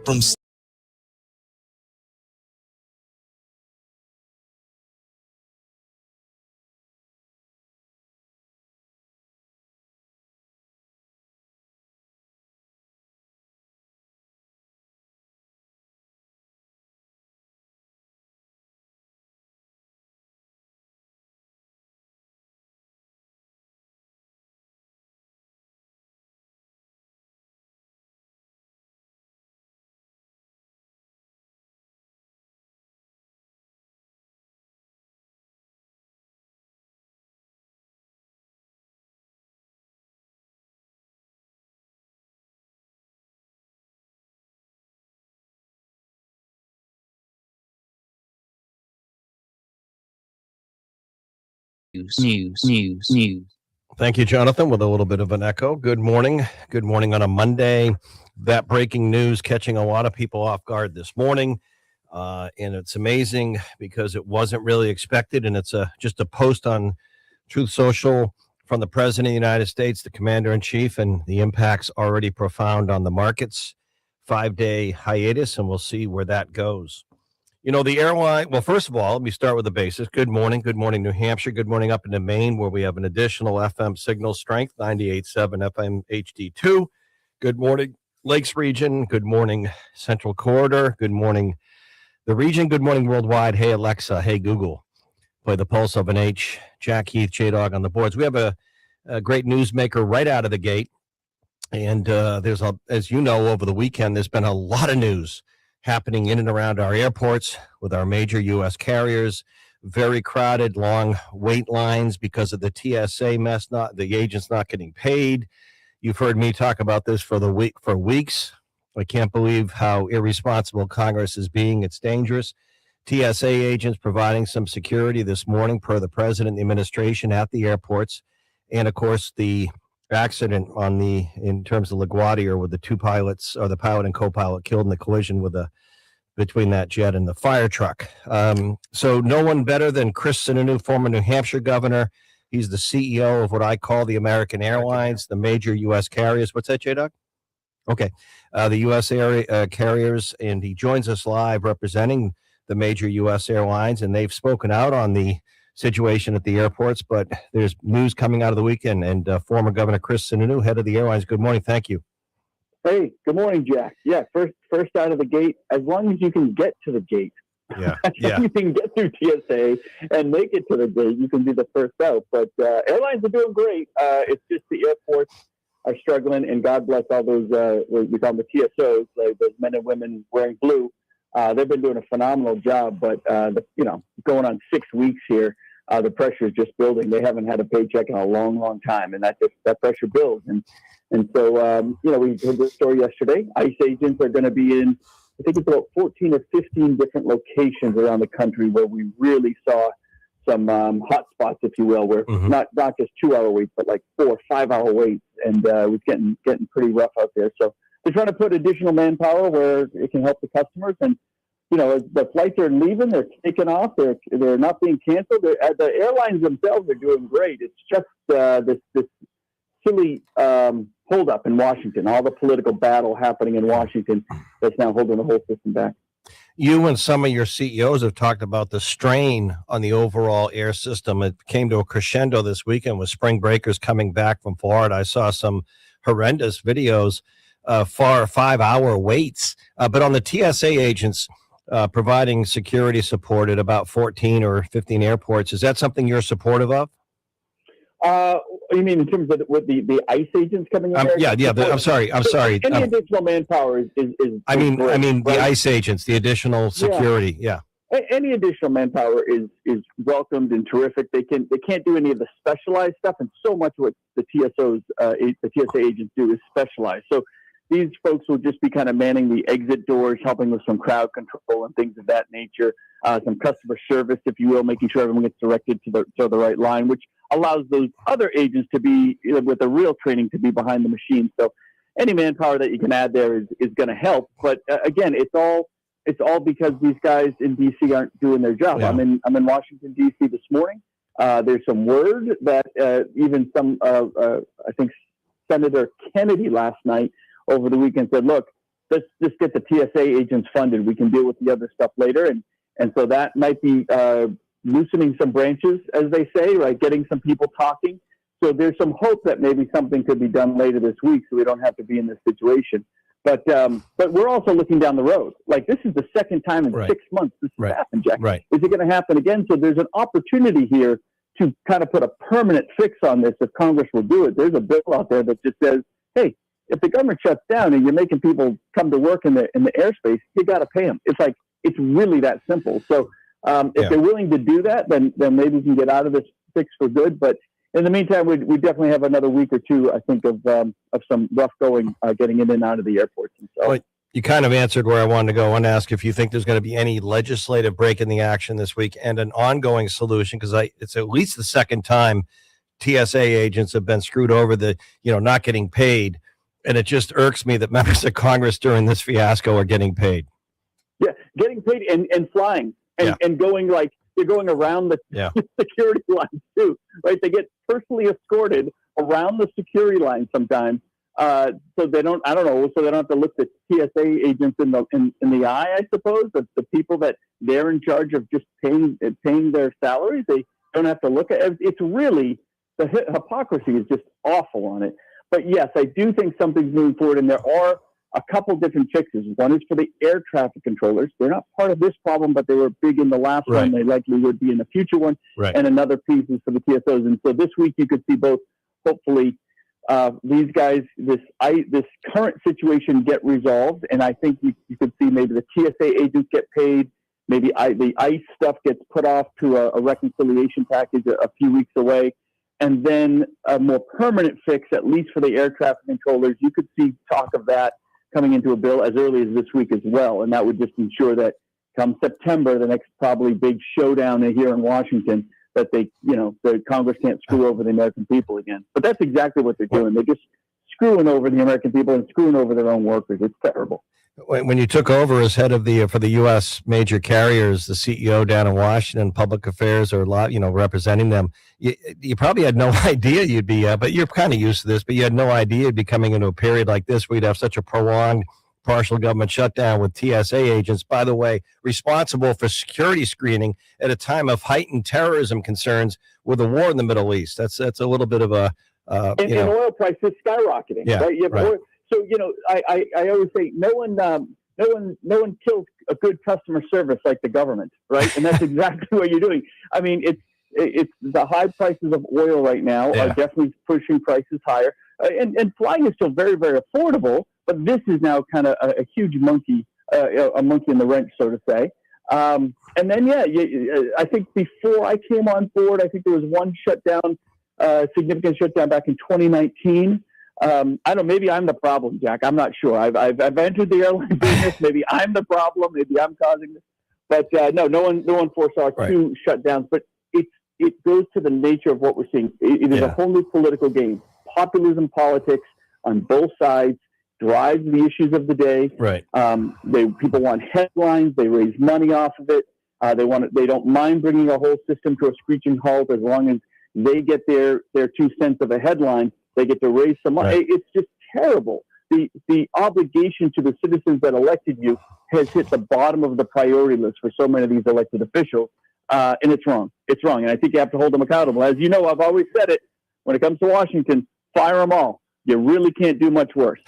from news. Thank you, Jonathan, with a little bit of an echo. Good morning. Good morning on a Monday. That breaking news catching a lot of people off guard this morning. And it's amazing because it wasn't really expected. And it's just a post on Truth Social from the President of the United States, the Commander-in-Chief, and the impact's already profound on the markets. 5-day hiatus, and we'll see where that goes. You know, the airline, well, first of all, let me start with the basics. Good morning, New Hampshire. Good morning up into Maine, where we have an additional FM signal strength, 98.7 FM HD2. Good morning, Lakes region. Good morning, Central Corridor. Good morning, the region. Good morning, worldwide. Hey, Alexa. Hey, Google. Play the pulse of an H. Jack Heath, J-Dog on the boards. We have a great newsmaker right out of the gate. And there's, as you know, over the weekend, there's been a lot of news happening in and around our airports with our major U.S. carriers. Very crowded, long wait lines because of the TSA mess. The agents not getting paid. You've heard me talk about this for weeks. I can't believe how irresponsible Congress is being. It's dangerous. TSA agents providing some security this morning per the president and the administration at the airports. And of course, the accident in terms of LaGuardia with the two pilots, or the pilot and co-pilot, killed in the collision between that jet and the fire truck. So no one better than Chris Sununu, former New Hampshire governor. He's the CEO of what I call the American Airlines, the major U.S. carriers. What's that, J-Dog? Okay. The U.S. carriers, and he joins us live representing the major U.S. airlines, and they've spoken out on the situation at the airports, but there's news coming out of the weekend, and former Governor Chris Sununu, head of the airlines. Good morning. Thank you. Hey, good morning, Jack. Yeah, first out of the gate, as long as you can get to the gate. Yeah. You can get through TSA and make it to the gate, you can be the first out. But airlines are doing great. It's just the airports are struggling, and God bless all those, we call them the TSOs, like those men and women wearing blue. They've been doing a phenomenal job, but going on 6 weeks here, the pressure is just building. They haven't had a paycheck in a long, long time, and that pressure builds. And so, we heard this story yesterday. ICE agents are going to be in, I think it's about 14 or 15 different locations around the country where we really saw some hot spots, if you will, where not just 2 hour waits, but like 4 or 5 hour waits, and it was getting pretty rough out there. So they're trying to put additional manpower where it can help the customers. And as the flights are leaving, they're taking off. They're not being canceled. The airlines themselves are doing great. It's just this silly holdup in Washington, all the political battle happening in Washington that's now holding the whole system back. You and some of your CEOs have talked about the strain on the overall air system. It came to a crescendo this weekend with spring breakers coming back from Florida. I saw some horrendous videos, 5-hour waits. But on the TSA agents providing security support at about 14 or 15 airports, is that something you're supportive of? You mean in terms of with the ICE agents coming in? Yeah. I'm sorry. Any additional manpower is I mean, right? The ICE agents, the additional security. Yeah. Any additional manpower is welcomed and terrific. They can't do any of the specialized stuff, and so much what the TSA agents do is specialized. So these folks will just be kind of manning the exit doors, helping with some crowd control and things of that nature, some customer service, if you will, making sure everyone gets directed to the right line, which allows those other agents to be, with the real training, to be behind the machine. So any manpower that you can add there is going to help. But again, it's all because these guys in D.C. aren't doing their job. Yeah. I'm in Washington, D.C. this morning. There's some word that even I think Senator Kennedy last night over the weekend said, look, let's just get the TSA agents funded. We can deal with the other stuff later. And so that might be loosening some branches, as they say, right? Getting some people talking. So there's some hope that maybe something could be done later this week so we don't have to be in this situation. But we're also looking down the road. Like, this is the second time in 6 months this has happened, Jack. Right. Is it going to happen again? So there's an opportunity here to kind of put a permanent fix on this if Congress will do it. There's a bill out there that just says, hey, if the government shuts down and you're making people come to work in the airspace, you got to pay them. It's like, it's really that simple. So if they're willing to do that, then maybe we can get out of this fix for good. But in the meantime, we definitely have another week or two, I think, of some rough going getting in and out of the airports. And so, well, you kind of answered where I wanted to go. I want to ask if you think there's going to be any legislative break in the action this week and an ongoing solution, because it's at least the second time TSA agents have been screwed over, not getting paid. And it just irks me that members of Congress during this fiasco are getting paid. Yeah, getting paid and flying and going like, they're going around the security lines too, right? They get personally escorted around the security line sometimes, so they don't. I don't know. So they don't have to look the TSA agents in the eye. I suppose the people that they're in charge of just paying their salaries. They don't have to look at it. It's really, the hypocrisy is just awful on it. But yes, I do think something's moving forward, and there are a couple different fixes. One is for the air traffic controllers. They're not part of this problem, but they were big in the last one. They likely would be in the future one. Right. And another piece is for the TSOs. And so this week you could see both, hopefully, these guys, this current situation get resolved. And I think you could see maybe the TSA agents get paid. Maybe the ICE stuff gets put off to a reconciliation package a few weeks away. And then a more permanent fix, at least for the air traffic controllers. You could see talk of that coming into a bill as early as this week as well. And that would just ensure that come September, the next probably big showdown here in Washington, that the Congress can't screw over the American people again. But that's exactly what they're doing. They're just screwing over the American people and screwing over their own workers. It's terrible. When you took over as head of for the U.S. major carriers, the CEO down in Washington, public affairs, or representing them, you probably had no idea you'd be, but you're kind of used to this, but you had no idea you'd be coming into a period like this where you'd have such a prolonged partial government shutdown with TSA agents, by the way, responsible for security screening at a time of heightened terrorism concerns with a war in the Middle East. That's a little bit of a, and oil prices skyrocketing. Yeah, right? Right. So, I always say no one kills a good customer service like the government, right? And that's exactly what you're doing. I mean, it's the high prices of oil right now are definitely pushing prices higher. And flying is still very, very affordable, but this is now kind of a huge monkey in the wrench, so to say. And then, I think before I came on board, I think there was one shutdown, significant shutdown back in 2019. I don't. Maybe I'm the problem, Jack. I'm not sure. I've entered the airline business. Maybe I'm the problem. Maybe I'm causing this. But no one foresaw two shutdowns. But it goes to the nature of what we're seeing. It is a whole new political game. Populism politics on both sides drives the issues of the day. Right. People want headlines. They raise money off of it. They don't mind bringing a whole system to a screeching halt as long as they get their 2 cents of a headline. They get to raise some money. Right. It's just terrible. The obligation to the citizens that elected you has hit the bottom of the priority list for so many of these elected officials, and it's wrong. It's wrong, and I think you have to hold them accountable. As you know, I've always said it. When it comes to Washington, fire them all. You really can't do much worse.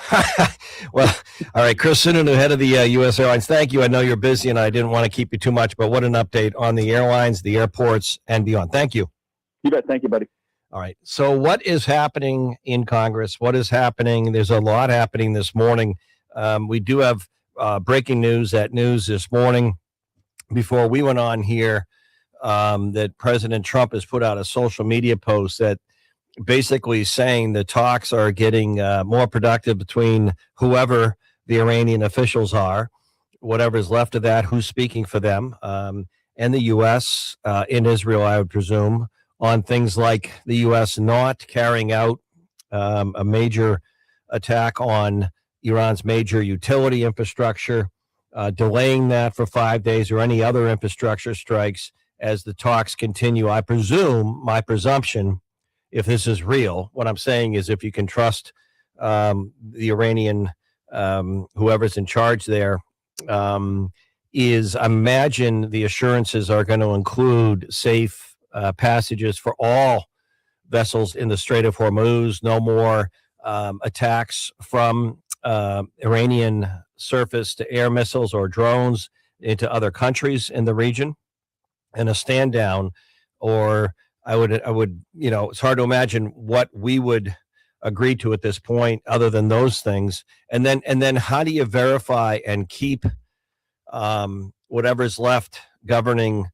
Well, all right, Chris Sununu, head of the U.S. Airlines. Thank you. I know you're busy, and I didn't want to keep you too much, but what an update on the airlines, the airports, and beyond. Thank you. You bet. Thank you, buddy. All right. So what is happening in Congress? What is happening? There's a lot happening this morning. We do have breaking news at news this morning before we went on here that President Trump has put out a social media post that basically saying the talks are getting more productive between whoever the Iranian officials are, whatever's left of that, who's speaking for them, and the U.S. In Israel, I would presume, on things like the U.S. not carrying out a major attack on Iran's major utility infrastructure, delaying that for 5 days, or any other infrastructure strikes as the talks continue. I presume, my presumption, if this is real, what I'm saying is if you can trust the Iranian whoever's in charge there, is imagine the assurances are going to include safe passages for all vessels in the Strait of Hormuz, no more attacks from Iranian surface to air missiles or drones into other countries in the region, and a stand down. Or I would, it's hard to imagine what we would agree to at this point other than those things. And then how do you verify and keep whatever's left governing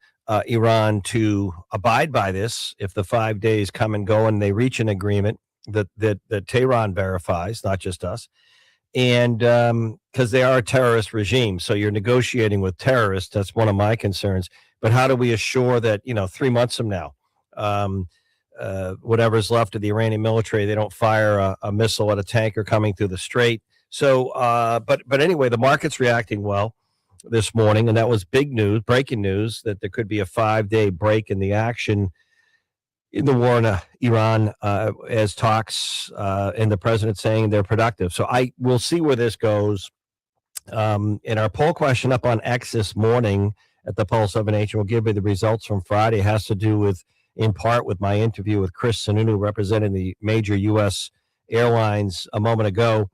Iran to abide by this if the 5 days come and go and they reach an agreement that Tehran verifies, not just us, and because they are a terrorist regime, so you're negotiating with terrorists. That's one of my concerns. But how do we assure that 3 months from now, whatever's left of the Iranian military, they don't fire a missile at a tanker coming through the strait? So, but anyway, the market's reacting well this morning, and that was big news, breaking news, that there could be a 5-day break in the action in the war in Iran, as talks and the president saying they're productive. So I will see where this goes. In our poll question up on X this morning at the Pulse of an H, we'll give you the results from Friday. It has to do with, in part, with my interview with Chris Sununu, representing the major U.S. airlines a moment ago.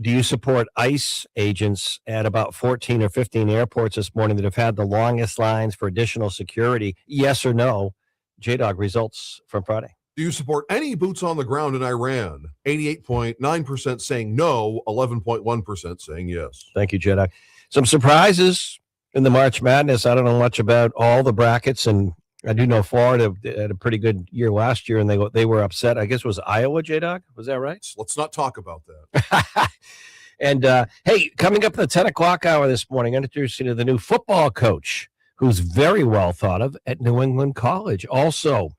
Do you support ICE agents at about 14 or 15 airports this morning that have had the longest lines for additional security? Yes or no? J-Dog, results from Friday. Do you support any boots on the ground in Iran? 88.9% saying no, 11.1% saying yes. Thank you, J-Dog. Some surprises in the March Madness. I don't know much about all the brackets, and I do know Florida had a pretty good year last year, and they were upset. I guess it was Iowa, J-Dog? Was that right? Let's not talk about that. And, hey, coming up at the 10 o'clock hour this morning, I'm introducing you to the new football coach, who's very well thought of at New England College. Also,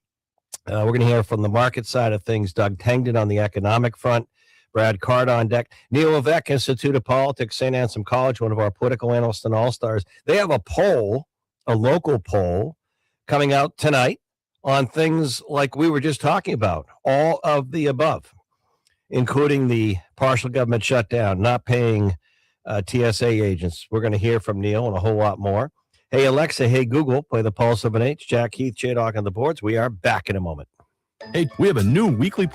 we're going to hear from the market side of things, Doug Tengden on the economic front, Brad Card on deck, Neil Levesque, Institute of Politics, St. Anselm College, one of our political analysts and all-stars. They have a poll, a local poll, coming out tonight on things like we were just talking about, all of the above, including the partial government shutdown, not paying TSA agents. We're going to hear from Neil and a whole lot more. Hey, Alexa, hey, Google, play the Pulse of an H. Jack Heath, J-Dog on the boards. We are back in a moment. Hey, we have a new weekly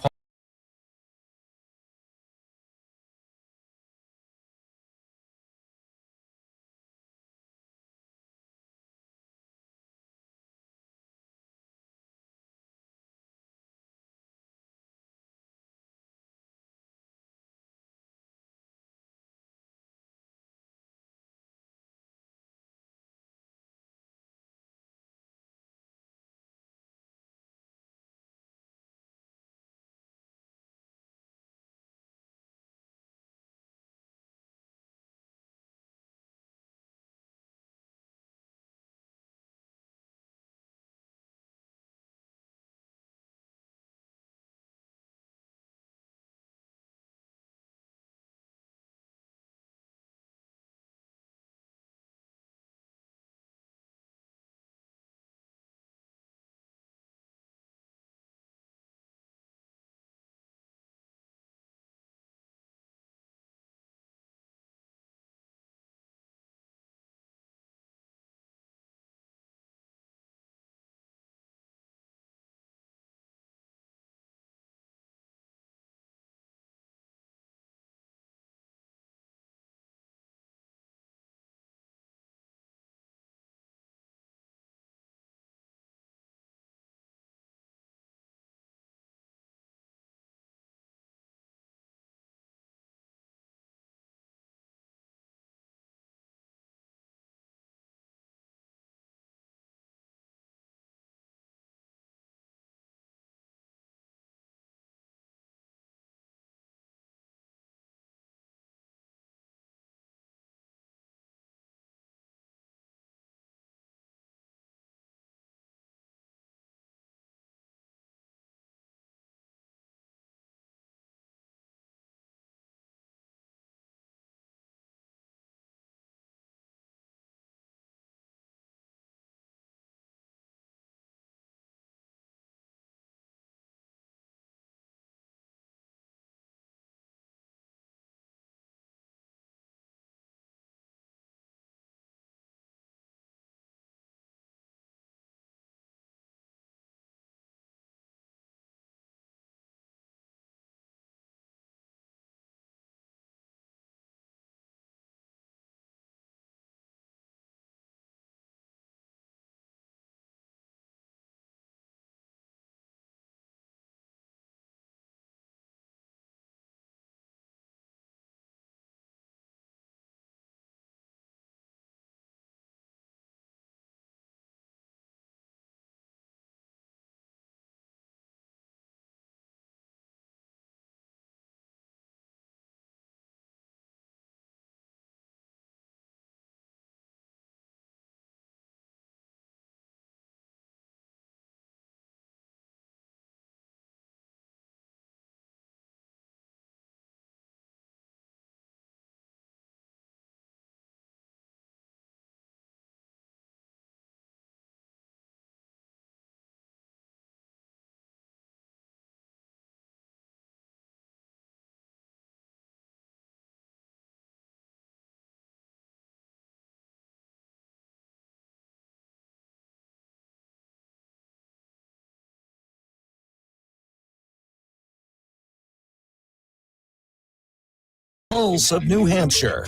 Pulse of New Hampshire.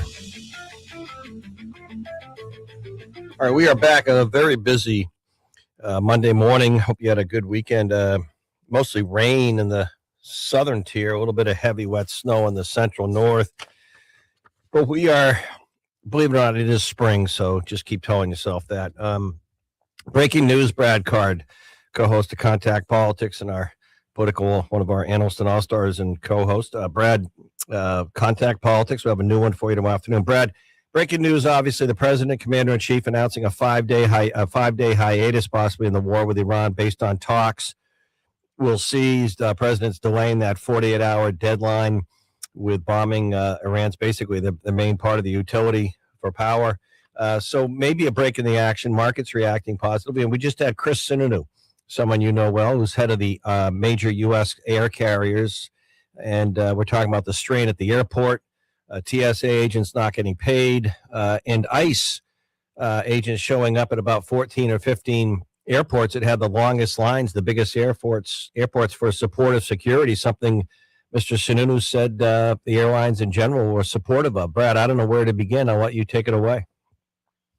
All right, we are back on a very busy Monday morning. Hope you had a good weekend. Mostly rain in the southern tier, a little bit of heavy, wet snow in the central north. But we are, believe it or not, it is spring, so just keep telling yourself that. Breaking news, Brad Card, co-host of Contact Politics and our political, one of our analysts and all-stars and co-host. Brad, Contact Politics, we have a new one for you tomorrow afternoon. Brad, breaking news, obviously, the president, commander-in-chief, announcing a five-day hiatus, possibly in the war with Iran, based on talks. We'll see. The president's delaying that 48-hour deadline with bombing Iran's basically the main part of the utility for power. So maybe a break in the action. Markets reacting positively. And we just had Chris Sununu, someone you know well, who's head of the major U.S. air carriers. And we're talking about the strain at the airport. TSA agents not getting paid, and ICE agents showing up at about 14 or 15 airports that had the longest lines, the biggest airports for supportive security, something Mr. Sununu said the airlines in general were supportive of. Brad, I don't know where to begin. I'll let you take it away.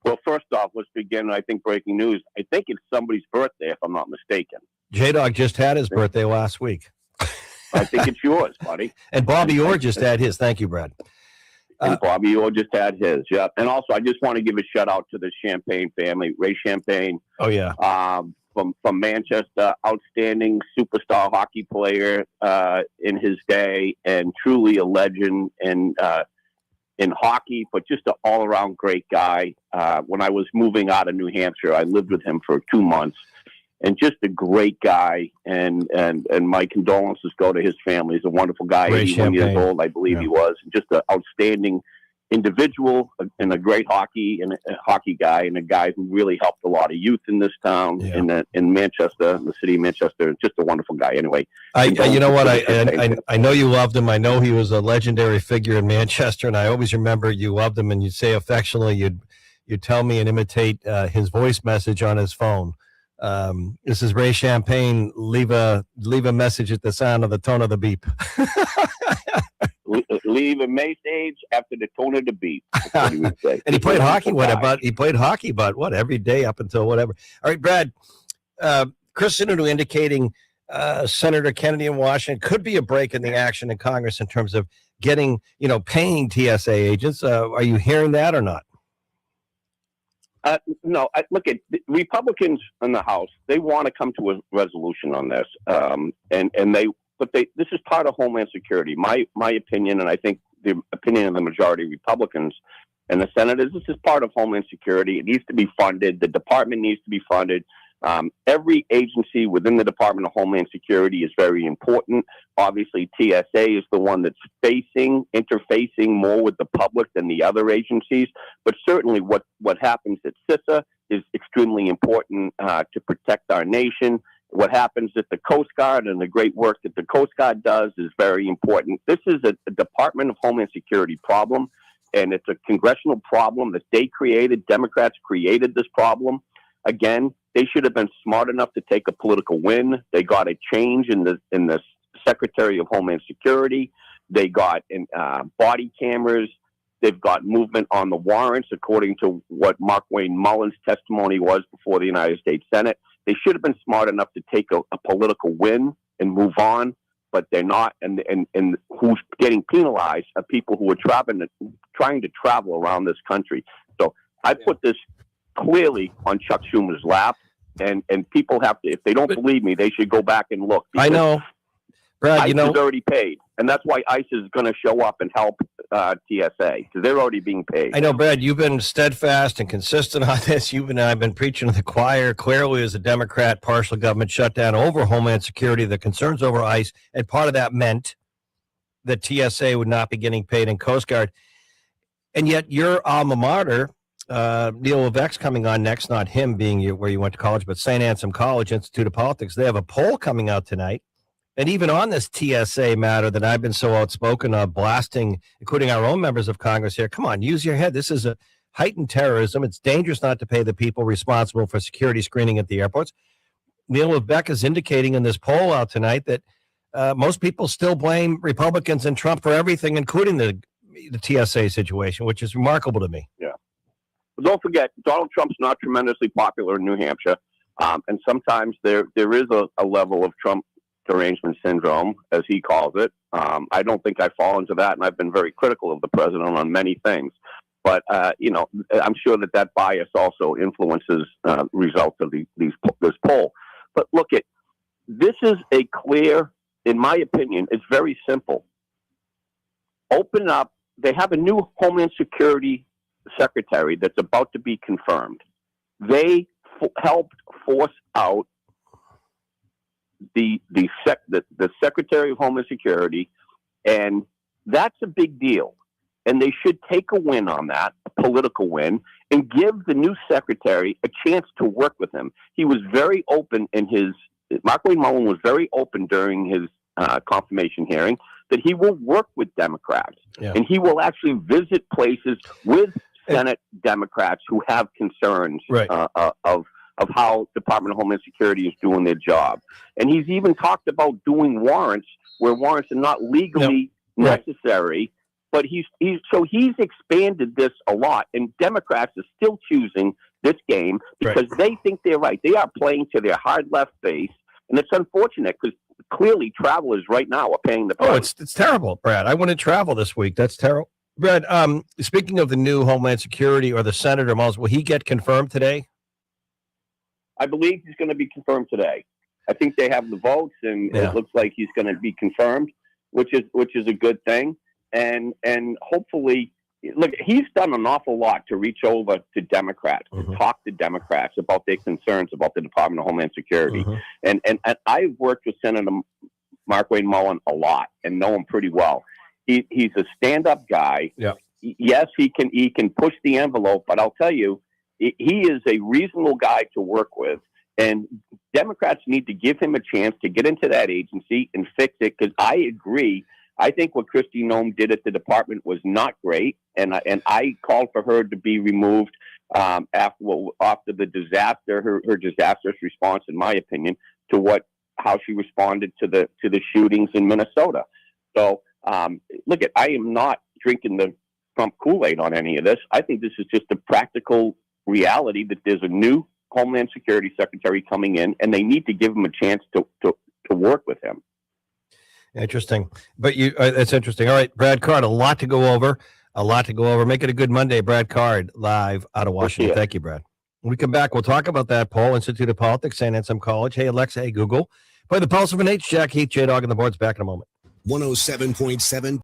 Well, first off, let's begin. I think breaking news. I think it's somebody's birthday, if I'm not mistaken. J-Dog just had his birthday last week. I think it's yours, buddy. And Bobby Orr just had his. Thank you, Brad. And Bobby Orr just had his. Yeah. And also, I just want to give a shout out to the Champagne family, Ray Champagne. Oh, yeah. From Manchester, outstanding superstar hockey player in his day, and truly a legend in hockey, but just an all-around great guy. When I was moving out of New Hampshire, I lived with him for 2 months, and just a great guy. And my condolences go to his family. He's a wonderful guy, Ray 81 years Champagne. old, I believe he was, and just an outstanding individual and a great hockey guy, and a guy who really helped a lot of youth in this town, in Manchester, the city of Manchester. Just a wonderful guy. Anyway, you know what? I know you loved him. I know he was a legendary figure in Manchester, and I always remember you loved him, and you'd say affectionately, you'd tell me and imitate his voice message on his phone. This is Ray Champagne. Leave a message at the sound of the tone of the beep. Leave a message after the tone of the beat. That's what he would say. And he played hockey. He played hockey, but every day up until whatever. All right, Brad. Chris Sununu indicating Senator Kennedy in Washington could be a break in the action in Congress in terms of getting, paying TSA agents. Are you hearing that or not? No. Look at Republicans in the House. They want to come to a resolution on this, this is part of Homeland Security. My opinion, and I think the opinion of the majority of Republicans and the senators, this is part of Homeland Security. It needs to be funded. The department needs to be funded. Every agency within the Department of Homeland Security is very important. Obviously, TSA is the one that's interfacing more with the public than the other agencies. But certainly what happens at CISA is extremely important to protect our nation. What happens at the Coast Guard and the great work that the Coast Guard does is very important. This is a Department of Homeland Security problem, and it's a congressional problem that they created. Democrats created this problem. Again, they should have been smart enough to take a political win. They got a change in the Secretary of Homeland Security. They got body cameras. They've got movement on the warrants, according to what Mark Wayne Mullins' testimony was before the United States Senate. They should have been smart enough to take a political win and move on, but they're not. And who's getting penalized are people who are trying to travel around this country. So I put this clearly on Chuck Schumer's lap, and people have to, if they don't believe me, they should go back and look. I know, Brad. ICE is already paid, and that's why ICE is going to show up and help TSA, because they're already being paid. I know, Brad. You've been steadfast and consistent on this. You and I have been preaching to the choir. Clearly, as a Democrat, partial government shutdown over Homeland Security, the concerns over ICE, and part of that meant that TSA would not be getting paid in Coast Guard. And yet, your alma mater, Neil Levesque's coming on next. Not him being where you went to college, but St. Anselm College Institute of Politics. They have a poll coming out tonight. And even on this TSA matter that I've been so outspoken of, blasting, including our own members of Congress here, come on, use your head. This is a heightened terrorism. It's dangerous not to pay the people responsible for security screening at the airports. Neil Levesque is indicating in this poll out tonight that most people still blame Republicans and Trump for everything, including the the TSA situation, which is remarkable to me. But don't forget, Donald Trump's not tremendously popular in New Hampshire, and sometimes there is a level of Trump derangement syndrome, as he calls it. I don't think I fall into that, and I've been very critical of the president on many things. But I'm sure that bias also influences results of this poll. But look, this is a clear, in my opinion, it's very simple. Open up. They have a new Homeland Security secretary that's about to be confirmed. They helped force out the Secretary of Homeland Security, and that's a big deal. And they should take a win on that, a political win, and give the new secretary a chance to work with him. He was very open Mark Wayne Mullen was very open during his confirmation hearing that he will work with Democrats, and he will actually visit places with Senate Democrats who have concerns of how Department of Homeland Security is doing their job. And he's even talked about doing warrants where warrants are not legally necessary. But he's expanded this a lot, and Democrats are still choosing this game because they think they're right. They are playing to their hard left base, and it's unfortunate because clearly travelers right now are paying the price. Oh, it's terrible, Brad. I wouldn't travel this week. That's terrible. Brad, speaking of the new Homeland Security or the Senator Mullins, will he get confirmed today? I believe he's going to be confirmed today. I think they have the votes, and it looks like he's going to be confirmed, which is a good thing. And hopefully, look, he's done an awful lot to reach over to Democrats, to talk to Democrats about their concerns about the Department of Homeland Security. And I've worked with Senator Mark Wayne Mullen a lot and know him pretty well. He's a stand-up guy. Yeah. Yes, he can push the envelope, but I'll tell you, he is a reasonable guy to work with. And Democrats need to give him a chance to get into that agency and fix it, because I agree. I think what Kristi Noem did at the department was not great, and I called for her to be removed after the disaster, her disastrous response, in my opinion, to how she responded to the shootings in Minnesota. So look, I am not drinking the Trump Kool-Aid on any of this. I think this is just a practical reality that there's a new Homeland Security Secretary coming in, and they need to give him a chance to work with him. Interesting. But that's interesting. All right, Brad Card, a lot to go over. Make it a good Monday. Brad Card, live out of Washington. Thank you, Brad. When we come back, we'll talk about that poll, Institute of Politics, St. Anselm College. Hey, Alexa, hey, Google. Play the Pulse of an H. Jack Heath, J-Dog on the boards. Back in a moment. 107.7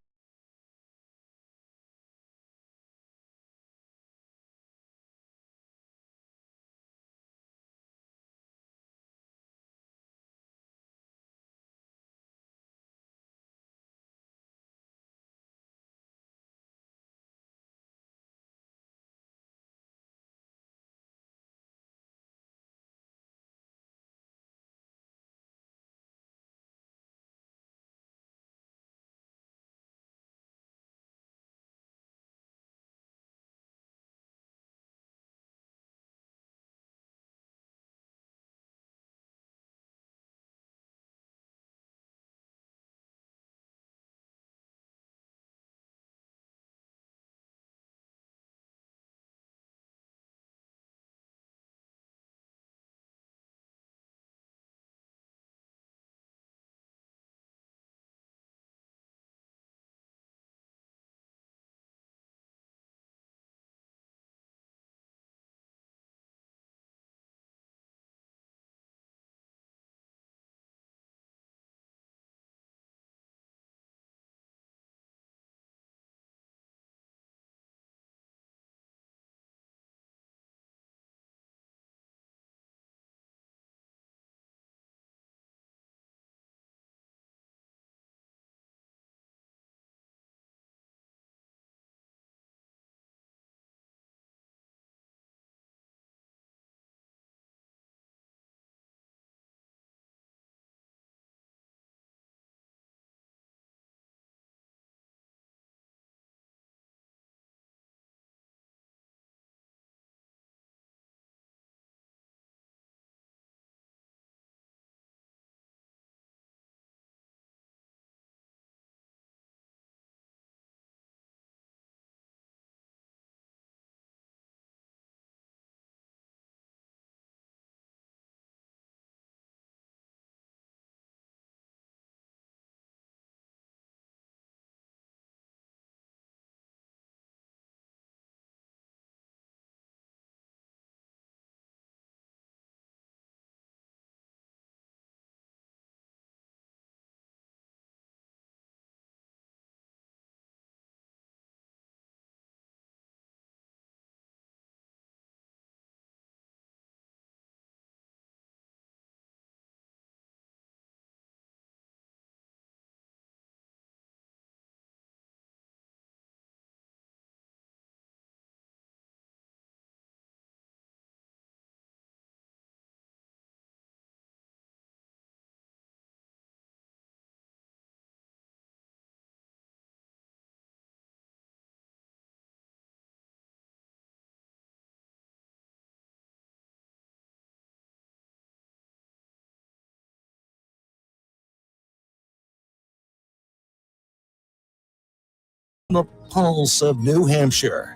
the pulse of New Hampshire.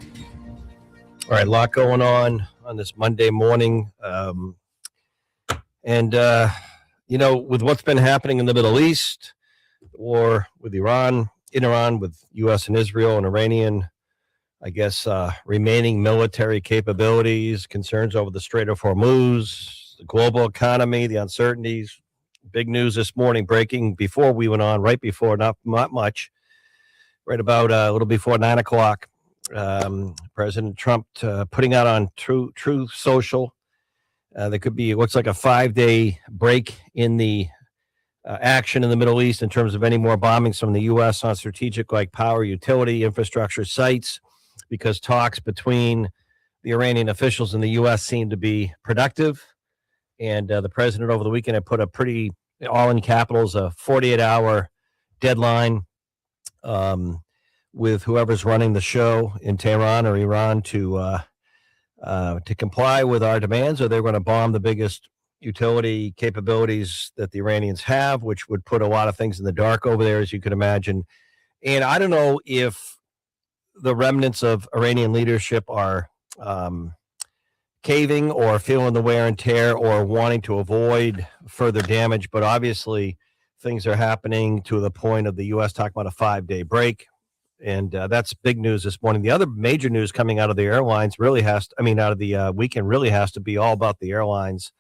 All right, a lot going on this Monday morning. With what's been happening in the Middle East, the war with Iran, with U.S. and Israel and Iranian, remaining military capabilities, concerns over the Strait of Hormuz, the global economy, the uncertainties. Big news this morning, breaking before we went on, right before, not much, right about a little before 9 o'clock. President Trump putting out on Truth Social. There could be, it looks like a 5-day break in the action in the Middle East in terms of any more bombings from the U.S. on strategic like power, utility, infrastructure sites, because talks between the Iranian officials and the U.S. seem to be productive. And the president over the weekend had put a pretty, all in capitals, a 48-hour deadline with whoever's running the show in Tehran or Iran to comply with our demands, or they're going to bomb the biggest utility capabilities that the Iranians have, which would put a lot of things in the dark over there, as you can imagine. And I don't know if the remnants of Iranian leadership are caving or feeling the wear and tear or wanting to avoid further damage, but obviously things are happening to the point of the U.S. talking about a 5-day break. And that's big news this morning. The other major news coming out of the airlines out of the weekend really has to be all about the airlines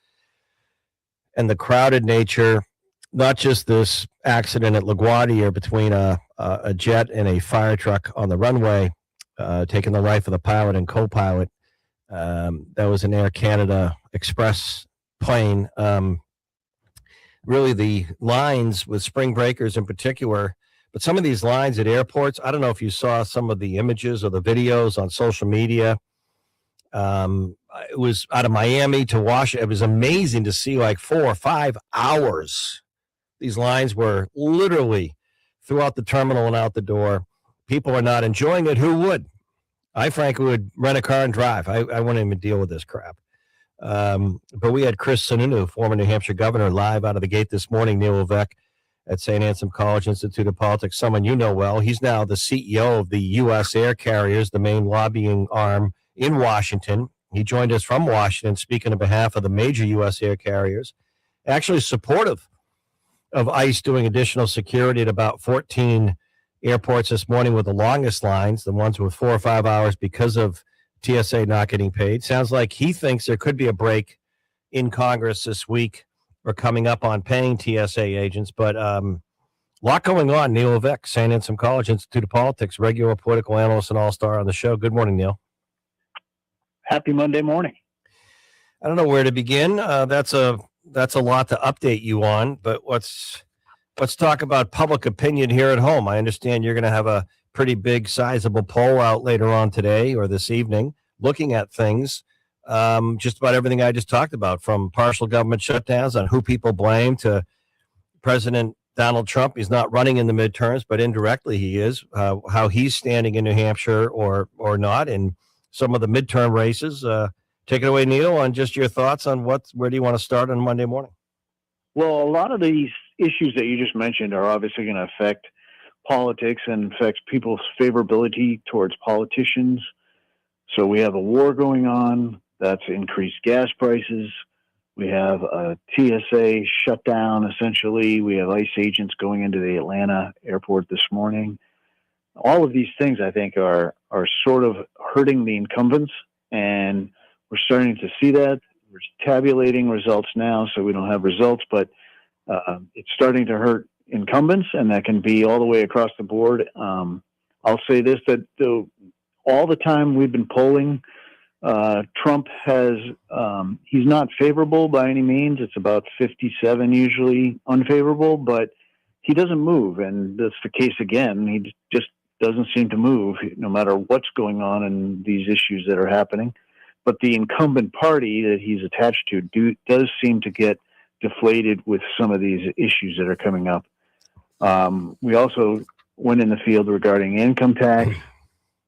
and the crowded nature, not just this accident at LaGuardia between a jet and a fire truck on the runway, taking the life of the pilot and co-pilot. That was an Air Canada Express plane. Really, the lines with spring breakers in particular, but some of these lines at airports, I don't know if you saw some of the images or the videos on social media. It was out of Miami to Washington. It was amazing to see, like 4 or 5 hours. These lines were literally throughout the terminal and out the door. People are not enjoying it. Who would? I frankly would rent a car and drive. I wouldn't even deal with this crap. But we had Chris Sununu, former New Hampshire governor, live out of the gate this morning, Neil Levesque at St. Anselm College Institute of Politics, someone you know well. He's now the CEO of the U.S. Air Carriers, the main lobbying arm in Washington. He joined us from Washington, speaking on behalf of the major U.S. air carriers, actually supportive of ICE doing additional security at about 14 airports this morning with the longest lines, the ones with 4 or 5 hours because of TSA not getting paid. Sounds like he thinks there could be a break in Congress this week or coming up on paying TSA agents. But a lot going on. Neil Levesque, St. Anselm College Institute of Politics, regular political analyst and all-star on the show. Good morning, Neil. Happy Monday morning. I don't know where to begin. That's a lot to update you on, but let's talk about public opinion here at home. I understand you're going to have a pretty big, sizable poll out later on today or this evening, looking at things, just about everything I just talked about, from partial government shutdowns on who people blame to President Donald Trump. He's not running in the midterms, but indirectly he is. How he's standing in New Hampshire or not, and some of the midterm races. Take it away, Neil, on just your thoughts on where do you want to start on Monday morning? Well, a lot of these issues that you just mentioned are obviously going to affect politics and affect people's favorability towards politicians. So we have a war going on that's increased gas prices. We have a TSA shutdown, essentially. We have ICE agents going into the Atlanta airport this morning. All of these things, I think, are sort of hurting the incumbents, and we're starting to see that. We're tabulating results now, so we don't have results, but it's starting to hurt incumbents, and that can be all the way across the board. I'll say this, that all the time we've been polling, Trump he's not favorable by any means. It's about 57 usually unfavorable, but he doesn't move, and that's the case again. He just doesn't seem to move no matter what's going on in these issues that are happening. But the incumbent party that he's attached to does seem to get deflated with some of these issues that are coming up. We also went in the field regarding income tax,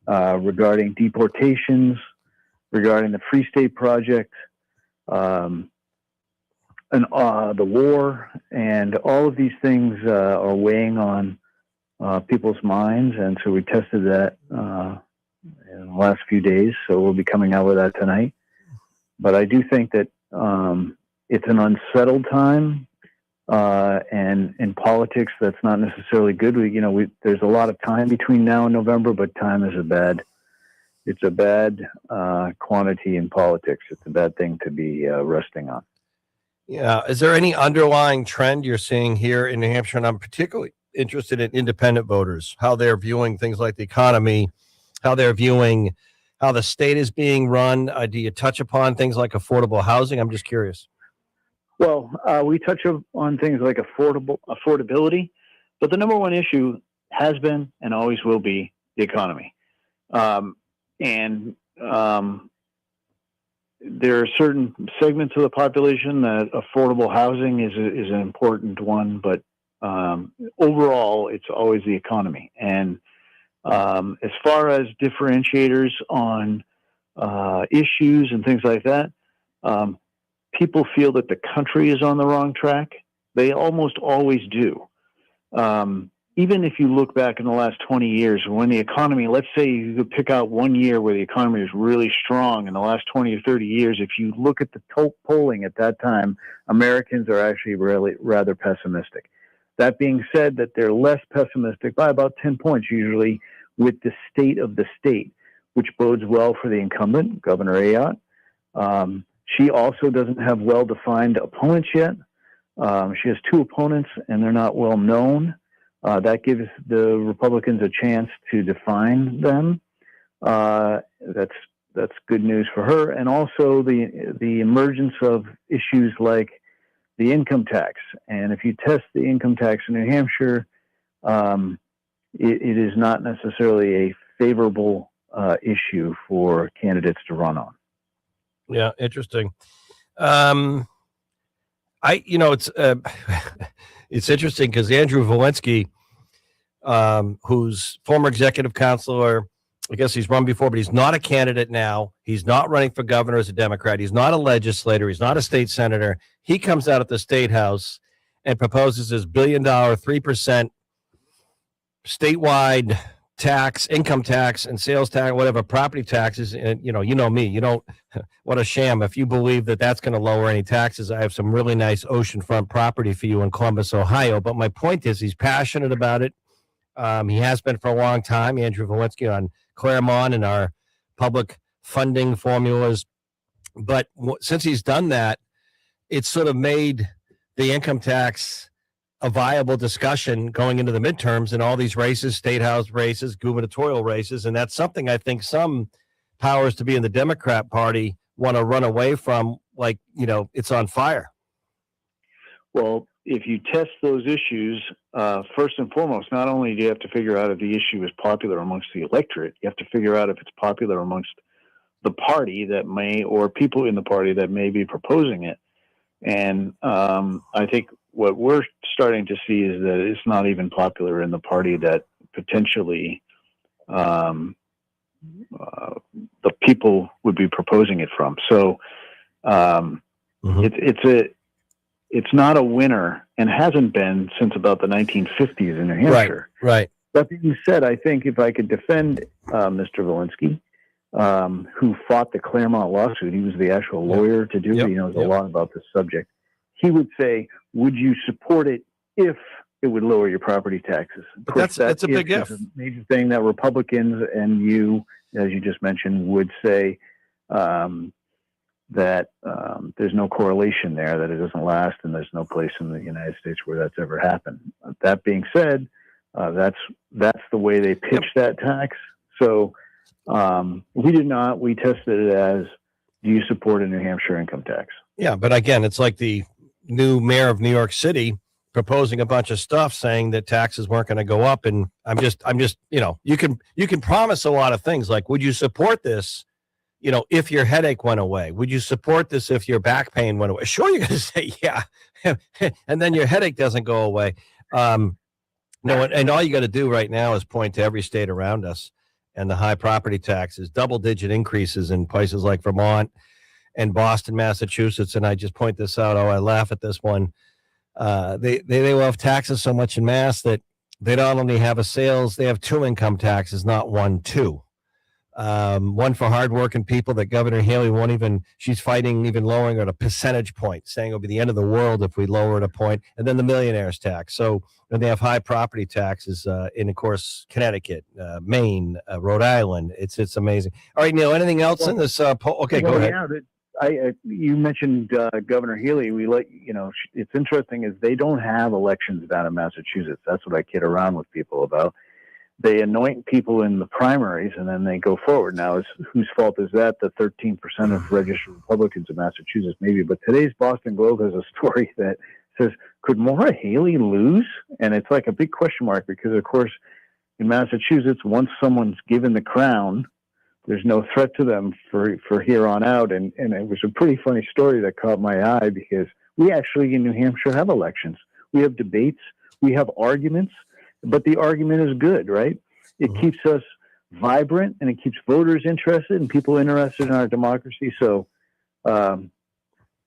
regarding deportations, regarding the Free State Project, and the war, and all of these things are weighing on people's minds, and so we tested that in the last few days. So we'll be coming out with that tonight. But I do think that it's an unsettled time, and in politics, that's not necessarily good. There's a lot of time between now and November, but time is a bad quantity in politics. It's a bad thing to be resting on. Yeah. Is there any underlying trend you're seeing here in New Hampshire? And I'm particularly interested in independent voters, how they're viewing things like the economy, how they're viewing how the state is being run. Do you touch upon things like affordable housing? I'm just curious. Well, we touch on things like affordability, but the number one issue has been and always will be the economy. There are certain segments of the population that affordable housing is an important one, but overall, it's always the economy. And as far as differentiators on issues and things like that, people feel that the country is on the wrong track. They almost always do. Even if you look back in the last 20 years, when the economy, let's say you could pick out 1 year where the economy was really strong in the last 20 or 30 years, if you look at the polling at that time, Americans are actually really rather pessimistic. That being said, that they're less pessimistic by about 10 points usually with the state of the state, which bodes well for the incumbent, Governor Ayotte. She also doesn't have well-defined opponents yet. She has 2 opponents, and they're not well known. That gives the Republicans a chance to define them. That's good news for her. And also the emergence of issues like the income tax. And if you test the income tax in New Hampshire, it is not necessarily a favorable issue for candidates to run on. Yeah, interesting. It's interesting because Andrew Walensky, who's former executive counselor, I guess he's run before, but he's not a candidate now. He's not running for governor as a Democrat. He's not a legislator. He's not a state senator. He comes out at the State House and proposes his $1 billion, 3% statewide tax, income tax, and sales tax, whatever, property taxes. And you know me, you don't, what a sham. If you believe that that's going to lower any taxes, I have some really nice oceanfront property for you in Columbus, Ohio. But my point is, he's passionate about it. He has been for a long time. Andrew Walensky on Claremont and our public funding formulas. But since he's done that, it's sort of made the income tax a viable discussion going into the midterms and all these races, state house races, gubernatorial races. And that's something I think some powers to be in the Democrat Party want to run away from, like, it's on fire. Well, if you test those issues, first and foremost, not only do you have to figure out if the issue is popular amongst the electorate, you have to figure out if it's popular amongst the party that may, or people in the party that may be proposing it. And I think what we're starting to see is that it's not even popular in the party that potentially the people would be proposing it from. So it's not a winner and hasn't been since about the 1950s in New Hampshire. Right. That being said, I think if I could defend Mr. Walensky, who fought the Claremont lawsuit, he was the actual lawyer to do it. He knows a lot about this subject. He would say, would you support it if it would lower your property taxes? But that's a big if. A major thing that Republicans and you, as you just mentioned, would say that there's no correlation there, that it doesn't last, and there's no place in the United States where that's ever happened. That being said, that's the way they pitched that tax. So we did not. We tested it as, do you support a New Hampshire income tax? Yeah, but again, it's like the new mayor of New York City proposing a bunch of stuff saying that taxes weren't going to go up. And I'm just, you can promise a lot of things like, would you support this, if your headache went away? Would you support this if your back pain went away? Sure, you're going to say, yeah. And then your headache doesn't go away. No, and all you got to do right now is point to every state around us and the high property taxes, double-digit increases in places like Vermont and Boston, Massachusetts. And I just point this out. Oh, I laugh at this one. They will have taxes so much in Mass that they not only have they have two income taxes, not one, two. One for hardworking people that Governor Haley she's fighting even lowering it a percentage point, saying it'll be the end of the world if we lower it a point, and then the millionaires tax. So and they have high property taxes in, of course, Connecticut, Maine, Rhode Island. It's amazing. All right, Neil, anything else in this poll? Okay, go ahead. Yeah, you mentioned Governor Healy. It's interesting is they don't have elections down in Massachusetts. That's what I kid around with people about. They anoint people in the primaries and then they go forward. Now, whose fault is that? The 13% of registered Republicans in Massachusetts, maybe. But today's Boston Globe has a story that says, could Maura Haley lose? And it's like a big question mark because, of course, in Massachusetts, once someone's given the crown, there's no threat to them for here on out. And it was a pretty funny story that caught my eye because we actually in New Hampshire have elections. We have debates. We have arguments. But the argument is good, right? It keeps us vibrant and it keeps voters interested and people interested in our democracy. So I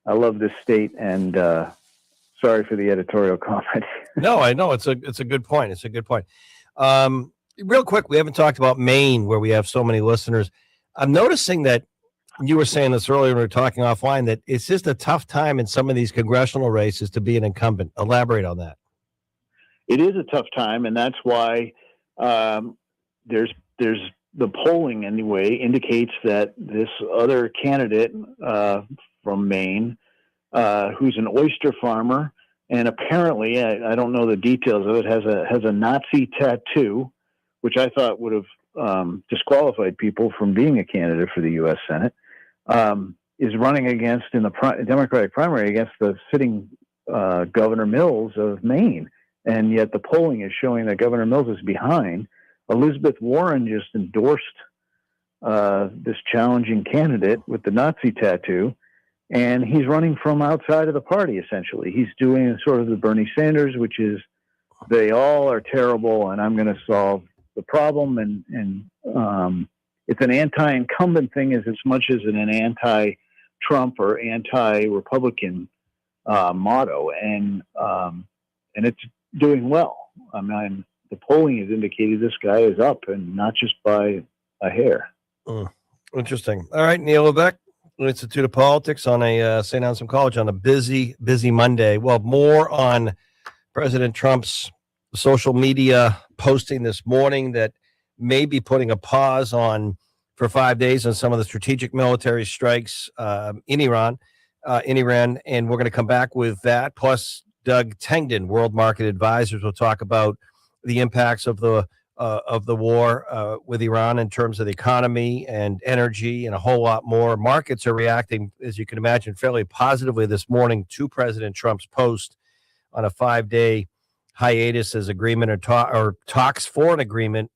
love this state and sorry for the editorial comment. No, I know it's a good point. It's a good point. Real quick, we haven't talked about Maine where we have so many listeners. I'm noticing that you were saying this earlier when we were talking offline that it's just a tough time in some of these congressional races to be an incumbent. Elaborate on that. It is a tough time, and that's why there's the polling anyway indicates that this other candidate from Maine, who's an oyster farmer, and apparently I don't know the details of it, has a Nazi tattoo, which I thought would have disqualified people from being a candidate for the U.S. Senate, is running against in the Democratic primary against the sitting Governor Mills of Maine. And yet the polling is showing that Governor Mills is behind. Elizabeth Warren just endorsed this challenging candidate with the Nazi tattoo, and he's running from outside of the party, essentially. He's doing sort of the Bernie Sanders, which is they all are terrible, and I'm going to solve the problem. And it's an anti-incumbent thing as much as an anti-Trump or anti-Republican motto. And it's doing well. I mean, the polling has indicated this guy is up, and not just by a hair. Interesting. All right, Neil Levesque, Institute of Politics on a St. Anselm College on a busy Monday. Well, more on President Trump's social media posting this morning that may be putting a pause on for 5 days on some of the strategic military strikes in Iran, and we're going to come back with that. Plus, Doug Tengden, World Market Advisors, will talk about the impacts of the war with Iran in terms of the economy and energy and a whole lot more. Markets are reacting, as you can imagine, fairly positively this morning to President Trump's post on a 5-day hiatus as agreement or talks for an agreement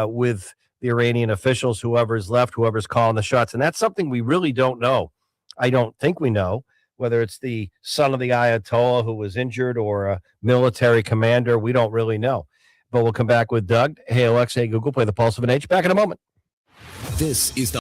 with the Iranian officials, whoever's left, whoever's calling the shots. And that's something we really don't know. I don't think we know. Whether it's the son of the Ayatollah who was injured or a military commander, we don't really know. But we'll come back with Doug. Hey, Alexa, hey, Google, play the Pulse of an Age. Back in a moment. This is the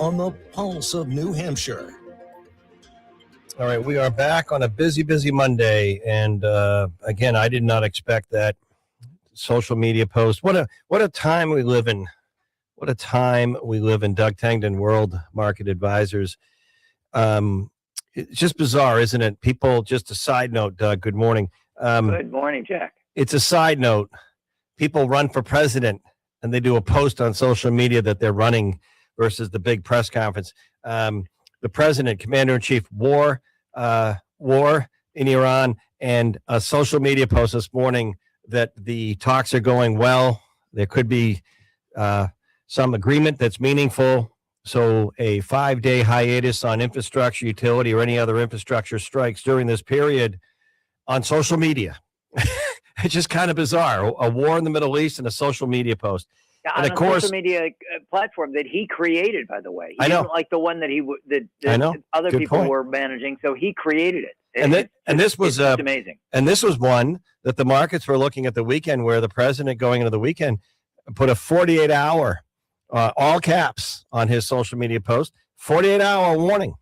on the pulse of New Hampshire. All right, we are back on a busy Monday, and again, I did not expect that social media post. What a time we live in. What a time we live in. Doug Tangden, World Market Advisors. It's just bizarre, isn't it? People, just a side note, Doug, good morning. Good morning, Jack. It's a side note. People run for president, and they do a post on social media that they're running versus the big press conference. The president, commander-in-chief, war in Iran, and a social media post this morning that the talks are going well. There could be some agreement that's meaningful. So a 5-day hiatus on infrastructure, utility, or any other infrastructure strikes during this period on social media. It's just kind of bizarre. A war in the Middle East and a social media post. Yeah, and on of course, social media platform that he created, by the way. He I know. didn't like the one that I know. other Good people point. were managing, so he created it. This was it's amazing. And this was one that the markets were looking at the weekend, where the president going into the weekend put a 48-hour, all caps on his social media post, 48-hour warning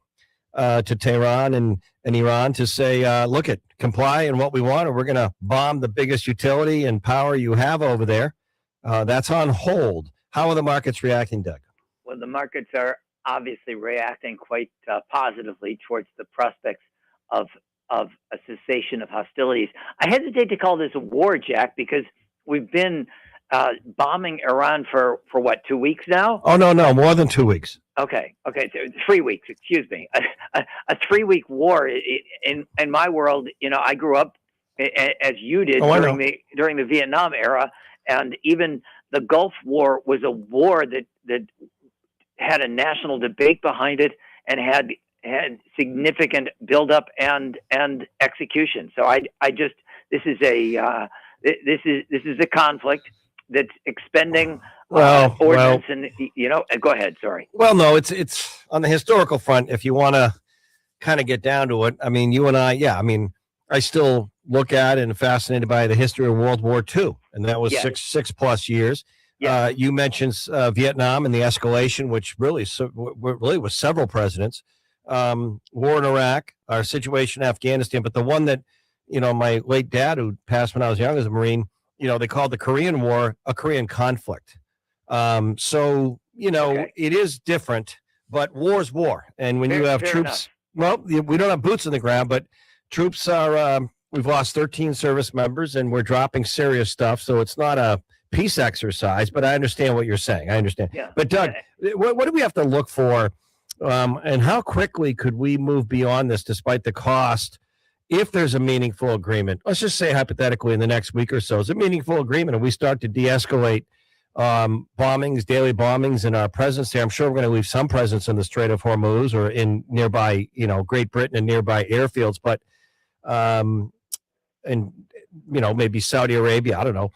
to Tehran and Iran to say, look, comply in what we want, or we're going to bomb the biggest utility and power you have over there. That's on hold. How are the markets reacting, Doug? Well, the markets are obviously reacting quite positively towards the prospects of a cessation of hostilities. I hesitate to call this a war, Jack, because we've been bombing Iran for what, 2 weeks now? Oh, no, more than 2 weeks. Okay, 3 weeks. Excuse me. A 3-week war in my world. You know, I grew up as you did during the Vietnam era, and even the Gulf War was a war that had a national debate behind it and had significant buildup and execution. So this is a conflict that's expending ordnance and go ahead. Sorry. Well, no, it's on the historical front. If you want to kind of get down to it, I mean, you and I still look at and fascinated by the history of World War II, and that was six plus years. Yeah. You mentioned Vietnam and the escalation, which really was several presidents. War in Iraq, our situation in Afghanistan, but the one that, my late dad, who passed when I was young as a Marine, they called the Korean War a Korean conflict. It is different, but war's war. And when you have troops, well, we don't have boots on the ground, but troops are, we've lost 13 service members and we're dropping serious stuff. So it's not a peace exercise, but I understand what you're saying. I understand. Yeah. But Doug, what do we have to look for? And how quickly could we move beyond this despite the cost? If there's a meaningful agreement, let's just say hypothetically in the next week or so, is a meaningful agreement and we start to de-escalate bombings, daily bombings, and our presence there. I'm sure we're going to leave some presence in the Strait of Hormuz or in nearby, Great Britain and nearby airfields, but maybe Saudi Arabia. I don't know.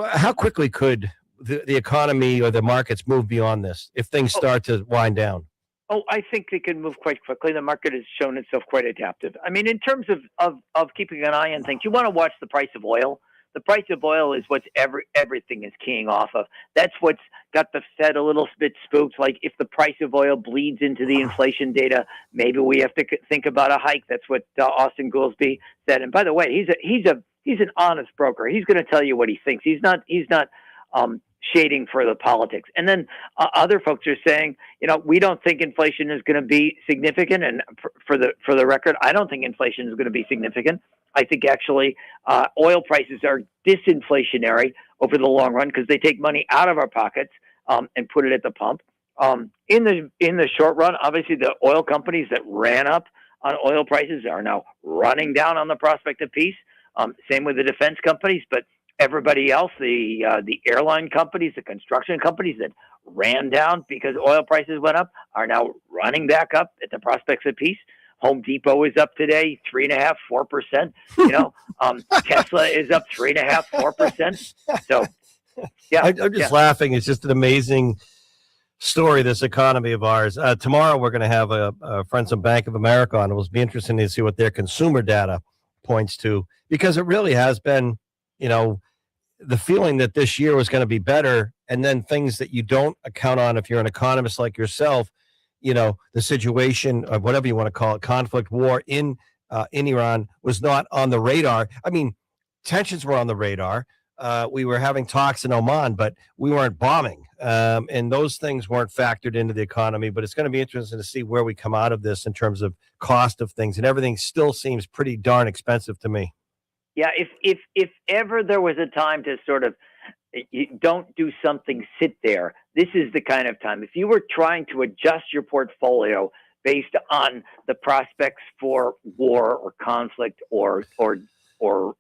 How quickly could the economy or the markets move beyond this if things start to wind down? Oh, I think they can move quite quickly. The market has shown itself quite adaptive. I mean, in terms of keeping an eye on things, you want to watch the price of oil. The price of oil is what everything is keying off of. That's what's got the Fed a little bit spooked. Like if the price of oil bleeds into the inflation data, maybe we have to think about a hike. That's what Austin Goolsbee said. And by the way, he's an honest broker. He's going to tell you what he thinks. He's not shading for the politics. And then other folks are saying, we don't think inflation is going to be significant. And for the record, I don't think inflation is going to be significant. I think actually oil prices are disinflationary over the long run because they take money out of our pockets and put it at the pump. In the short run, obviously the oil companies that ran up on oil prices are now running down on the prospect of peace. Same with the defense companies, but everybody else, the airline companies, the construction companies that ran down because oil prices went up are now running back up at the prospects of peace. Home Depot is up today, 3.5%, 4%. Tesla is up 3.5%, 4%. So, yeah. I'm just laughing. It's just an amazing story, this economy of ours. Tomorrow, we're going to have a friends from Bank of America on. It will be interesting to see what their consumer data points to, because it really has been, the feeling that this year was going to be better and then things that you don't account on if you're an economist like yourself, the situation of whatever you want to call it, conflict, war in Iran was not on the radar. I mean, tensions were on the radar. We were having talks in Oman, but we weren't bombing. And those things weren't factored into the economy. But it's going to be interesting to see where we come out of this in terms of cost of things. And everything still seems pretty darn expensive to me. Yeah, if ever there was a time to sort of don't do something, sit there, this is the kind of time. If you were trying to adjust your portfolio based on the prospects for war or conflict or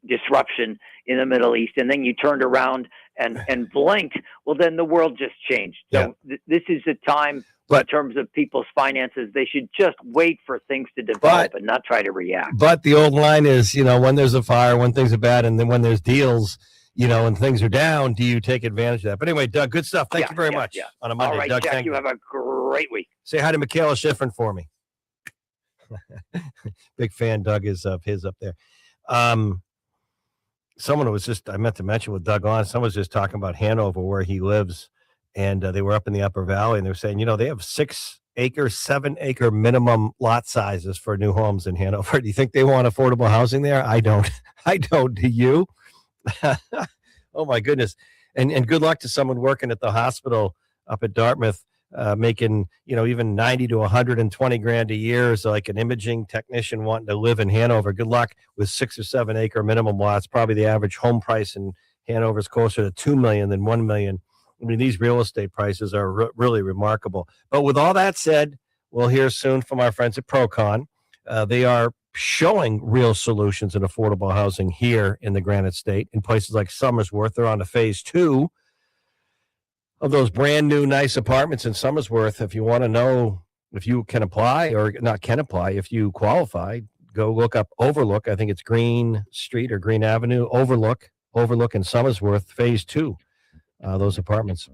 disruption in the Middle East, and then you turned around and blinked, well, then the world just changed. So this is a time, in terms of people's finances, they should just wait for things to develop and not try to react. But the old line is, when there's a fire, when things are bad, and then when there's deals, and things are down, do you take advantage of that? But anyway, Doug, good stuff. Thank you very much on a Monday. All right, Doug, Jack, thank you have a great week. Say hi to Michaela Schifrin for me. Big fan, Doug, is of his up there. Someone was I meant to mention with Doug on, someone was just talking about Hanover, where he lives, and they were up in the Upper Valley, and they were saying, they have 6 acre, 7 acre minimum lot sizes for new homes in Hanover. Do you think they want affordable housing there? I don't. Do you? Oh my goodness. And good luck to someone working at the hospital up at Dartmouth, making, even 90 to 120 grand a year. So like an imaging technician wanting to live in Hanover. Good luck with 6 or 7 acre minimum lots. Probably the average home price in Hanover is closer to 2 million than 1 million. I mean, these real estate prices are really remarkable. But with all that said, we'll hear soon from our friends at Procon. They are showing real solutions in affordable housing here in the Granite State in places like Somersworth. They're on to phase 2 of those brand new nice apartments in Somersworth. If you want to know if you can apply or not can apply, if you qualify, go look up Overlook. I think it's Green Street or Green Avenue. Overlook in Somersworth, phase 2. Those apartments.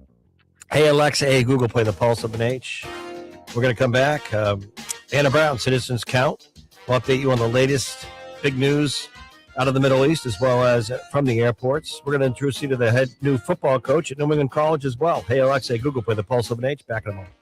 Hey, Alexa, hey, Google, play the Pulse of an H. We're going to come back. Anna Brown, Citizens Count. We'll update you on the latest big news out of the Middle East as well as from the airports. We're going to introduce you to the head new football coach at New England College as well. Hey, Alexa, Google, play the Pulse of an H. Back in a moment.